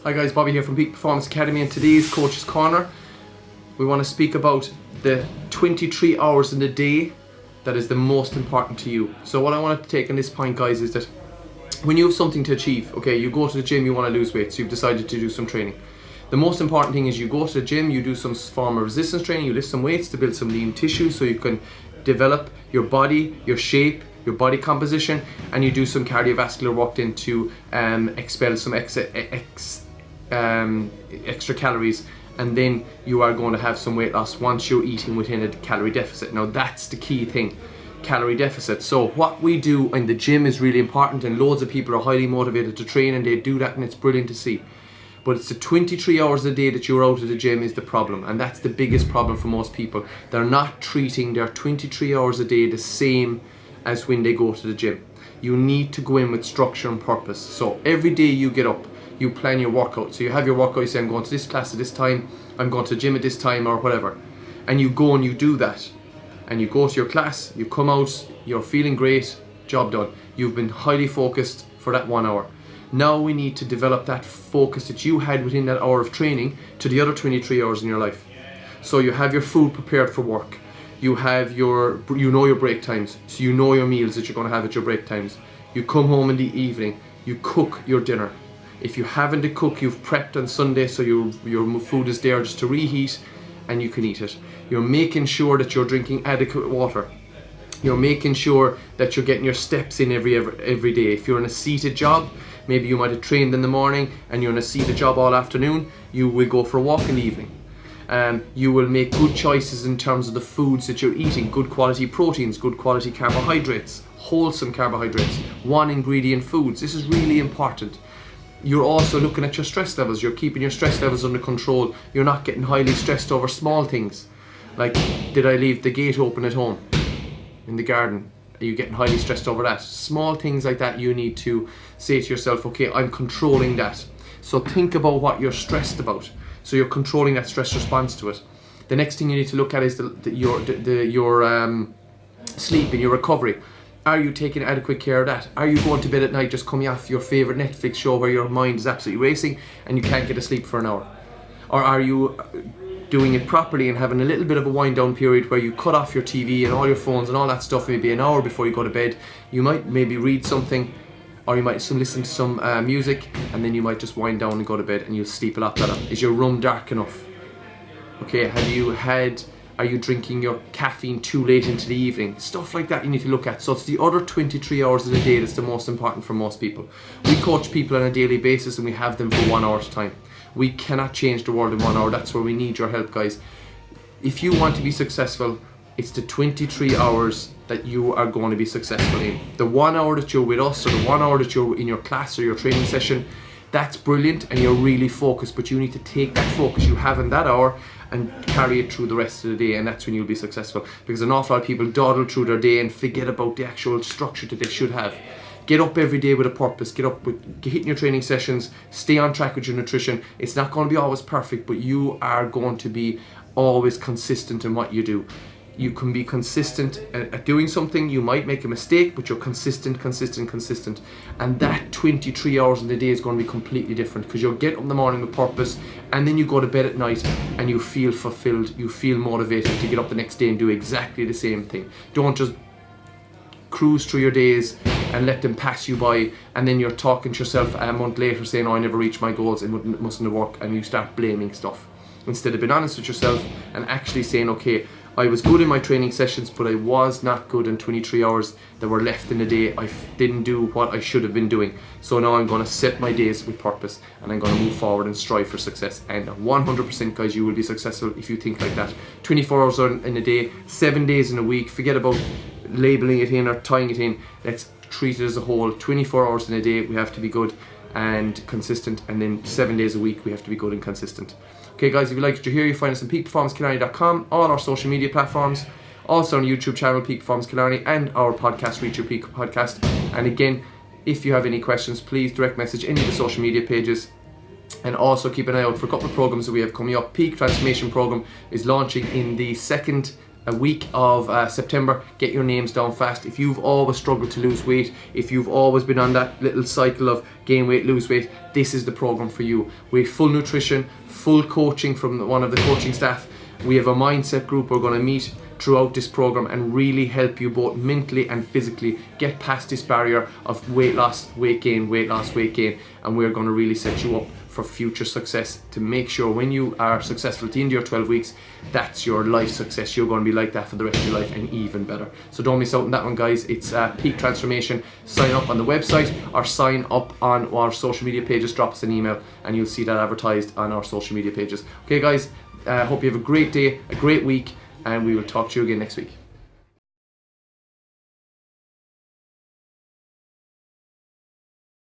Hi guys, Bobby here from Peak Performance Academy, and today's Coach's Corner. We want to speak about the 23 hours in the day that is the most important to you. So what I wanted to take on this point, guys, is that when you have something to achieve, okay, you go to the gym, you want to lose weight, so you've decided to do some training. The most important thing is you go to the gym, you do some form of resistance training, you lift some weights to build some lean tissue so you can develop your body, your shape, your body composition, and you do some cardiovascular work then to expel some extra calories, and then you are going to have some weight loss once you're eating within a calorie deficit. Now that's the key thing, calorie deficit. So what we do in the gym is really important, and loads of people are highly motivated to train and they do that, and it's brilliant to see. But it's the 23 hours a day that you're out of the gym is the problem, and that's the biggest problem for most people. They're not treating their 23 hours a day the same as when they go to the gym. You need to go in with structure and purpose. So every day you get up, you plan your workout. So you have your workout, you say, I'm going to this class at this time, I'm going to the gym at this time, or whatever. And you go and you do that. And you go to your class, you come out, you're feeling great, job done. You've been highly focused for that 1 hour. Now we need to develop that focus that you had within that hour of training to the other 23 hours in your life. So you have your food prepared for work. You have your break times, so you know your meals that you're going to have at your break times. You come home in the evening, you cook your dinner. If you haven't to cook, you've prepped on Sunday, so your food is there just to reheat and you can eat it. You're making sure that you're drinking adequate water. You're making sure that you're getting your steps in every day. If you're in a seated job, maybe you might have trained in the morning and you're in a seated job all afternoon, you will go for a walk in the evening. You will make good choices in terms of the foods that you're eating, good quality proteins, good quality carbohydrates, wholesome carbohydrates, one ingredient foods. This is really important. You're also looking at your stress levels. You're keeping your stress levels under control. You're not getting highly stressed over small things. Like, did I leave the gate open at home? In the garden? Are you getting highly stressed over that? Small things like that, you need to say to yourself, okay, I'm controlling that. So think about what you're stressed about. So you're controlling that stress response to it. The next thing you need to look at is your sleep and your recovery. Are you taking adequate care of that? Are you going to bed at night just coming off your favourite Netflix show where your mind is absolutely racing and you can't get to sleep for an hour? Or are you doing it properly and having a little bit of a wind down period where you cut off your TV and all your phones and all that stuff maybe an hour before you go to bed? You might maybe read something, or you might listen to some music, and then you might just wind down and go to bed and you'll sleep a lot better. Is your room dark enough? Okay, are you drinking your caffeine too late into the evening? Stuff like that you need to look at. So it's the other 23 hours of the day that's the most important for most people. We coach people on a daily basis and we have them for 1 hour at a time. We cannot change the world in 1 hour. That's where we need your help, guys. If you want to be successful, it's the 23 hours that you are going to be successful in. The 1 hour that you're with us, or the 1 hour that you're in your class or your training session, that's brilliant and you're really focused, but you need to take that focus you have in that hour and carry it through the rest of the day, and that's when you'll be successful. Because an awful lot of people dawdle through their day and forget about the actual structure that they should have. Get up every day with a purpose. Get up with hitting your training sessions. Stay on track with your nutrition. It's not going to be always perfect, but you are going to be always consistent in what you do. You can be consistent at doing something. You might make a mistake, but you're consistent. And that 23 hours in the day is going to be completely different, because you'll get up in the morning with purpose, and then you go to bed at night and you feel fulfilled. You feel motivated to get up the next day and do exactly the same thing. Don't just cruise through your days and let them pass you by, and then you're talking to yourself a month later saying, oh, I never reached my goals, it mustn't have worked, and you start blaming stuff. Instead of being honest with yourself and actually saying, okay, I was good in my training sessions, but I was not good in 23 hours that were left in the day. I didn't do what I should have been doing. So now I'm going to set my days with purpose, and I'm going to move forward and strive for success. And 100%, guys, you will be successful if you think like that. 24 hours in a day, 7 days in a week. Forget about labeling it in or tying it in. Let's treat it as a whole. 24 hours in a day, we have to be good and consistent, and then 7 days a week we have to be good and consistent. Okay, guys, if you like what you hear, you find us on peakperformancekillarney.com, all our social media platforms, also on YouTube channel Peak Performance Killarney, and our podcast, Reach Your Peak podcast. And again, if you have any questions, please direct message any of the social media pages. And also keep an eye out for a couple of programs that we have coming up. Peak Transformation Program is launching in the second a week of September, get your names down fast. If you've always struggled to lose weight, if you've always been on that little cycle of gain weight, lose weight, this is the program for you. We have full nutrition, full coaching from one of the coaching staff. We have a mindset group. We're going to meet throughout this program and really help you both mentally and physically get past this barrier of weight loss, weight gain, weight loss, weight gain, and we're going to really set you up for future success to make sure when you are successful at the end of your 12 weeks, that's your life success. You're going to be like that for the rest of your life and even better. So don't miss out on that one, guys. It's Peak Transformation. Sign up on the website or sign up on our social media pages. Drop us an email and you'll see that advertised on our social media pages. Okay, guys, hope you have a great day, a great week, and we will talk to you again next week.